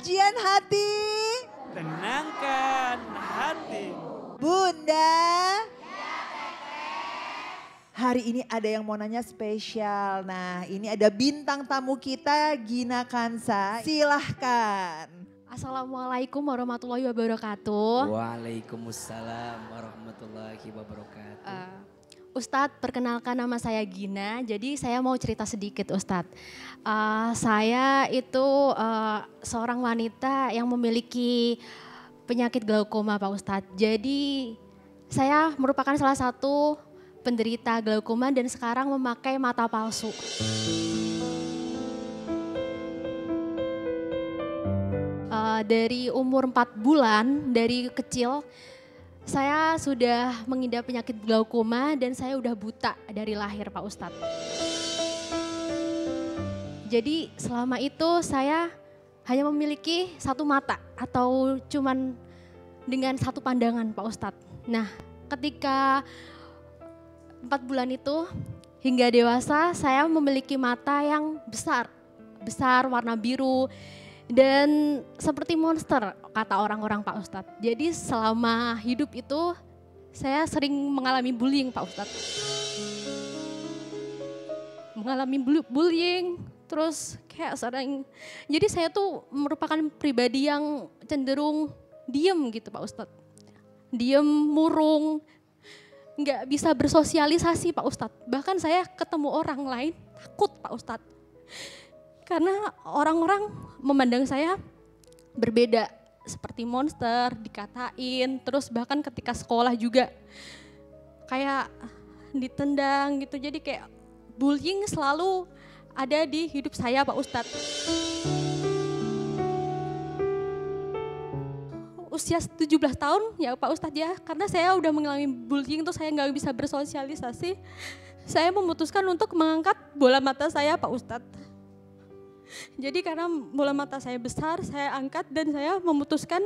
ujian hati. Tenangkan hati. Bunda. Hari ini ada yang mau nanya spesial. Nah, ini ada bintang tamu kita, Gina Kansa. Silahkan. Assalamualaikum warahmatullahi wabarakatuh. Waalaikumsalam warahmatullahi wabarakatuh. Ustadz, perkenalkan nama saya Gina. Jadi saya mau cerita sedikit Ustadz. Saya itu seorang wanita yang memiliki penyakit glaukoma Pak Ustadz. Jadi saya merupakan salah satu penderita glaukoma dan sekarang memakai mata palsu. Dari umur 4 bulan, dari kecil saya sudah mengidap penyakit glaukoma dan saya udah buta dari lahir Pak Ustadz. Jadi selama itu saya hanya memiliki satu mata atau cuman dengan satu pandangan Pak Ustadz. Nah ketika 4 bulan itu hingga dewasa saya memiliki mata yang besar warna biru. Dan seperti monster kata orang-orang Pak Ustadz. Jadi selama hidup itu saya sering mengalami bullying Pak Ustadz. Mengalami bullying terus kayak sering. Jadi saya tuh merupakan pribadi yang cenderung diem gitu Pak Ustadz. Diem, murung, nggak bisa bersosialisasi Pak Ustadz. Bahkan saya ketemu orang lain takut Pak Ustadz. Karena orang-orang memandang saya berbeda, seperti monster, dikatain, terus bahkan ketika sekolah juga kayak ditendang gitu. Jadi kayak bullying selalu ada di hidup saya Pak Ustadz. Usia 17 tahun ya Pak Ustadz ya, karena saya udah mengalami bullying terus saya nggak bisa bersosialisasi. Saya memutuskan untuk mengangkat bola mata saya Pak Ustadz. Jadi karena bola mata saya besar, saya angkat dan saya memutuskan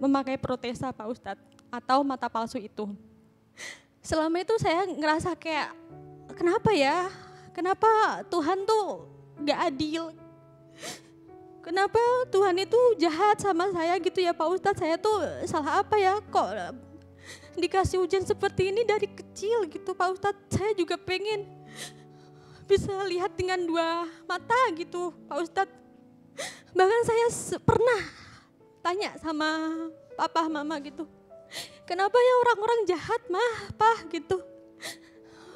memakai protesa Pak Ustadz atau mata palsu itu. Selama itu saya ngerasa kayak kenapa ya, kenapa Tuhan tuh gak adil. Kenapa Tuhan itu jahat sama saya gitu ya Pak Ustadz, saya tuh salah apa ya kok dikasih ujian seperti ini dari kecil gitu Pak Ustadz. Saya juga pengen bisa lihat dengan 2 mata gitu Pak Ustadz. Bahkan saya pernah tanya sama papa mama gitu. Kenapa ya orang-orang jahat mah Pak gitu.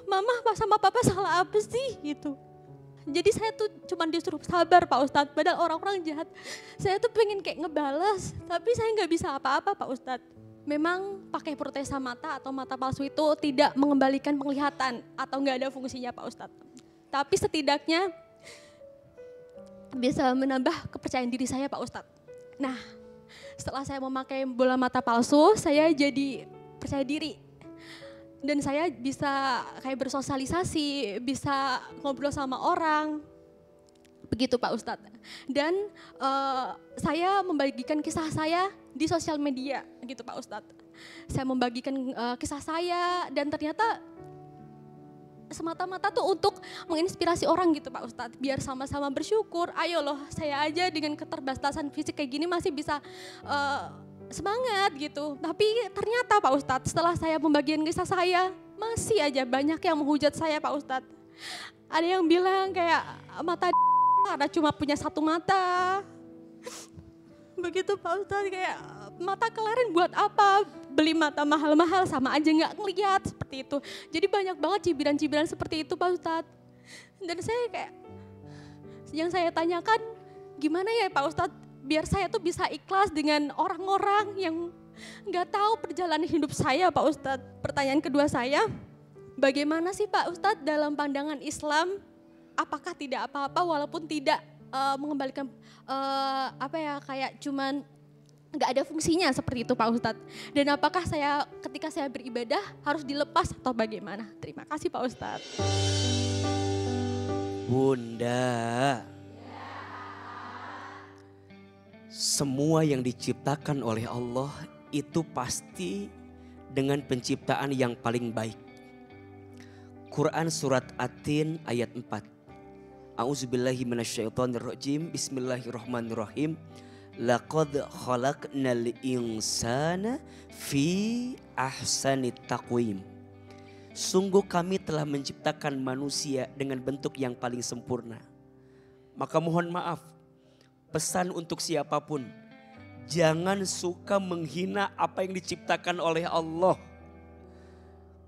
Mama sama papa salah apa sih gitu. Jadi saya tuh cuma disuruh sabar Pak Ustadz. Padahal orang-orang jahat. Saya tuh pengen kayak ngebales tapi saya gak bisa apa-apa Pak Ustadz. Memang pakai protesa mata atau mata palsu itu tidak mengembalikan penglihatan atau gak ada fungsinya Pak Ustadz. Tapi setidaknya bisa menambah kepercayaan diri saya Pak Ustadz. Nah setelah saya memakai bola mata palsu, saya jadi percaya diri. Dan saya bisa kayak bersosialisasi, bisa ngobrol sama orang. Begitu Pak Ustadz. Dan saya membagikan kisah saya di sosial media gitu Pak Ustadz. Saya membagikan kisah saya dan ternyata semata-mata tuh untuk menginspirasi orang gitu Pak Ustadz. Biar sama-sama bersyukur, ayo loh saya aja dengan keterbatasan fisik kayak gini masih bisa semangat gitu. Tapi ternyata Pak Ustadz setelah saya membagikan kisah saya, masih aja banyak yang menghujat saya Pak Ustadz. Ada yang bilang kayak mata ada cuma punya satu mata. Begitu Pak Ustadz kayak mata kelarin buat apa? Beli mata mahal-mahal sama aja nggak ngeliat seperti itu. Jadi banyak banget cibiran-cibiran seperti itu Pak Ustadz. Dan saya kayak yang saya tanyakan gimana ya Pak Ustadz biar saya tuh bisa ikhlas dengan orang-orang yang nggak tahu perjalanan hidup saya Pak Ustadz. Pertanyaan kedua saya, bagaimana sih Pak Ustadz dalam pandangan Islam apakah tidak apa-apa walaupun tidak mengembalikan apa ya kayak cuman nggak ada fungsinya seperti itu Pak Ustadz. Dan apakah saya ketika saya beribadah harus dilepas atau bagaimana? Terima kasih Pak Ustadz. Bunda, semua yang diciptakan oleh Allah itu pasti dengan penciptaan yang paling baik. Quran surat At-Tin ayat 4. A'udzubillahi minasyaitonirrajim. Bismillahirrahmanirrahim. Laqad khalaqnal insana fi ahsani taqwim. Sungguh kami telah menciptakan manusia dengan bentuk yang paling sempurna. Maka mohon maaf, pesan untuk siapapun, jangan suka menghina apa yang diciptakan oleh Allah.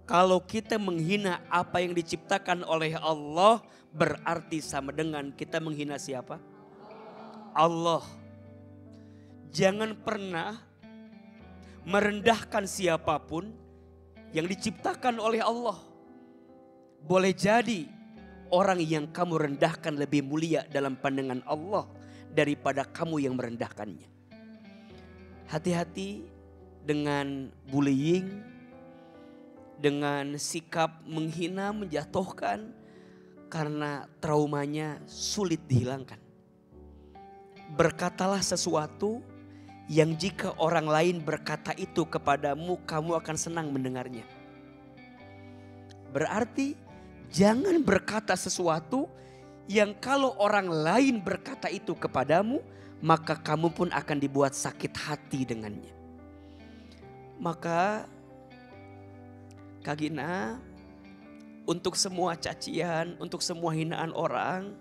Kalau kita menghina apa yang diciptakan oleh Allah, berarti sama dengan kita menghina siapa? Allah. Jangan pernah merendahkan siapapun yang diciptakan oleh Allah. Boleh jadi orang yang kamu rendahkan lebih mulia dalam pandangan Allah daripada kamu yang merendahkannya. Hati-hati dengan bullying, dengan sikap menghina, menjatuhkan, karena traumanya sulit dihilangkan. Berkatalah sesuatu yang jika orang lain berkata itu kepadamu, kamu akan senang mendengarnya. Berarti jangan berkata sesuatu yang kalau orang lain berkata itu kepadamu, maka kamu pun akan dibuat sakit hati dengannya. Maka Kak Gina, untuk semua cacian, untuk semua hinaan orang,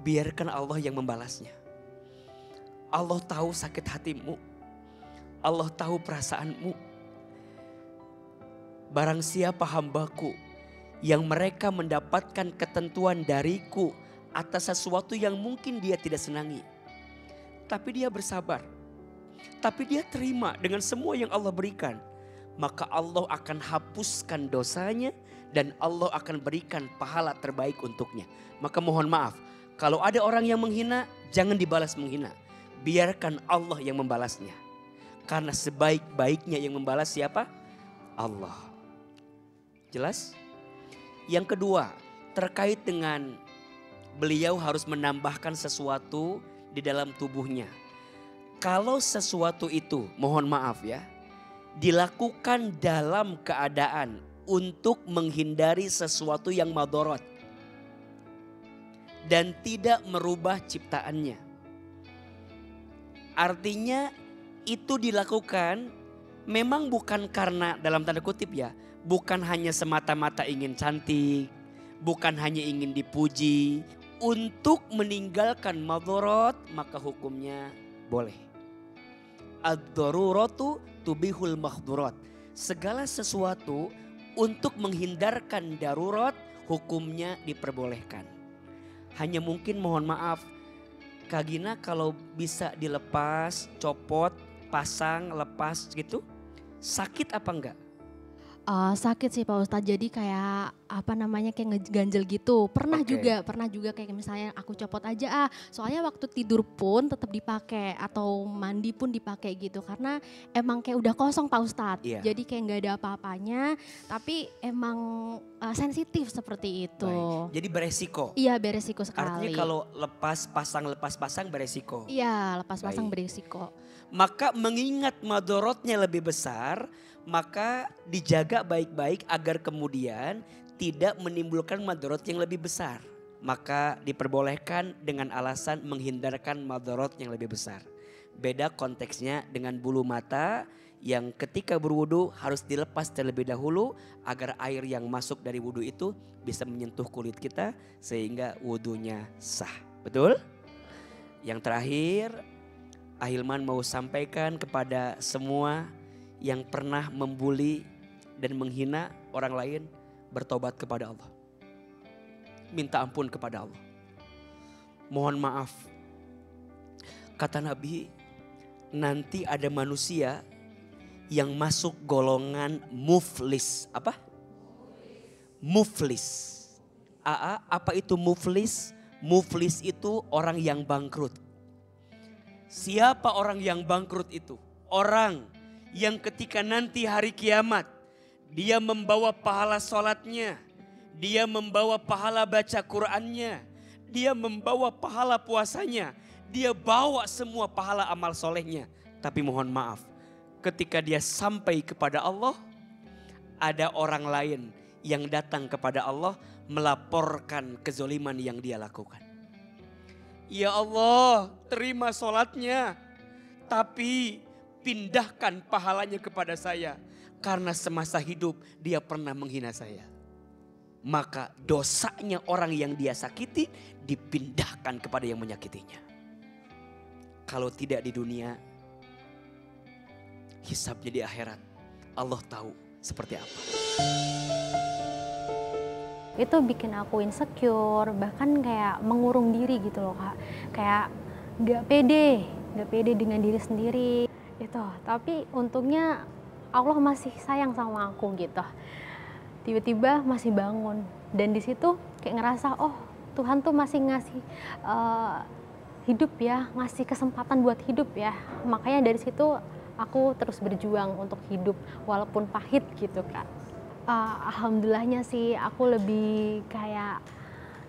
biarkan Allah yang membalasnya. Allah tahu sakit hatimu. Allah tahu perasaanmu. Barang siapa hambaku yang mereka mendapatkan ketentuan dariku atas sesuatu yang mungkin dia tidak senangi. Tapi dia bersabar. Tapi dia terima dengan semua yang Allah berikan. Maka Allah akan hapuskan dosanya dan Allah akan berikan pahala terbaik untuknya. Maka mohon maaf, kalau ada orang yang menghina, jangan dibalas menghina. Biarkan Allah yang membalasnya. Karena sebaik-baiknya yang membalas siapa? Allah. Jelas? Yang kedua, terkait dengan beliau harus menambahkan sesuatu di dalam tubuhnya. Kalau sesuatu itu, mohon maaf ya, dilakukan dalam keadaan untuk menghindari sesuatu yang madorot dan tidak merubah ciptaannya. Artinya itu dilakukan memang bukan karena dalam tanda kutip ya, bukan hanya semata-mata ingin cantik, bukan hanya ingin dipuji. Untuk meninggalkan madorot maka hukumnya boleh. Ad-daruratu tubihul mahdurat. Segala sesuatu untuk menghindarkan darurat hukumnya diperbolehkan. Hanya mungkin mohon maaf, Kak Gina kalau bisa dilepas, copot, pasang, lepas gitu, sakit apa enggak? Sakit sih Pak Ustadz, jadi kayak kayak ngeganjel gitu. Pernah juga kayak misalnya aku copot aja soalnya waktu tidur pun tetap dipakai atau mandi pun dipakai gitu. Karena emang kayak udah kosong Pak Ustadz, jadi kayak nggak ada apa-apanya. Tapi emang sensitif seperti itu. Baik. Jadi beresiko? Iya beresiko sekali. Artinya kalau lepas pasang beresiko? Iya lepas pasang beresiko. Maka mengingat madorotnya lebih besar, maka dijaga baik-baik agar kemudian tidak menimbulkan madorot yang lebih besar. Maka diperbolehkan dengan alasan menghindarkan madorot yang lebih besar. Beda konteksnya dengan bulu mata yang ketika berwudu harus dilepas terlebih dahulu agar air yang masuk dari wudu itu bisa menyentuh kulit kita sehingga wudunya sah. Betul? Yang terakhir, Ahilman mau sampaikan kepada semua yang pernah membuli dan menghina orang lain, bertobat kepada Allah. Minta ampun kepada Allah. Mohon maaf. Kata Nabi, nanti ada manusia yang masuk golongan muflis. Apa? Muflis. Apa itu muflis? Muflis itu orang yang bangkrut. Siapa orang yang bangkrut itu? Orang yang ketika nanti hari kiamat dia membawa pahala sholatnya, dia membawa pahala baca Qur'annya, dia membawa pahala puasanya, dia bawa semua pahala amal solehnya. Tapi mohon maaf, ketika dia sampai kepada Allah, ada orang lain yang datang kepada Allah melaporkan kezoliman yang dia lakukan. Ya Allah, terima sholatnya, Tapi pindahkan pahalanya kepada saya. Karena semasa hidup dia pernah menghina saya. Maka dosanya orang yang dia sakiti dipindahkan kepada yang menyakitinya. Kalau tidak di dunia, hisabnya di akhirat. Allah tahu seperti apa. Itu bikin aku insecure, bahkan kayak mengurung diri gitu loh Kak. Kayak gak pede dengan diri sendiri. Itu, tapi untungnya Allah masih sayang sama aku gitu. Tiba-tiba masih bangun. Dan di situ kayak ngerasa, oh Tuhan tuh masih ngasih hidup ya, ngasih kesempatan buat hidup ya. Makanya dari situ aku terus berjuang untuk hidup walaupun pahit gitu Kak. Alhamdulillahnya sih aku lebih kayak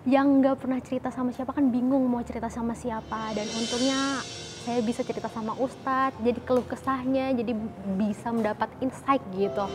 yang gak pernah cerita sama siapa kan bingung mau cerita sama siapa. Dan untungnya saya bisa cerita sama Ustadz, jadi keluh kesahnya, jadi bisa mendapat insight gitu.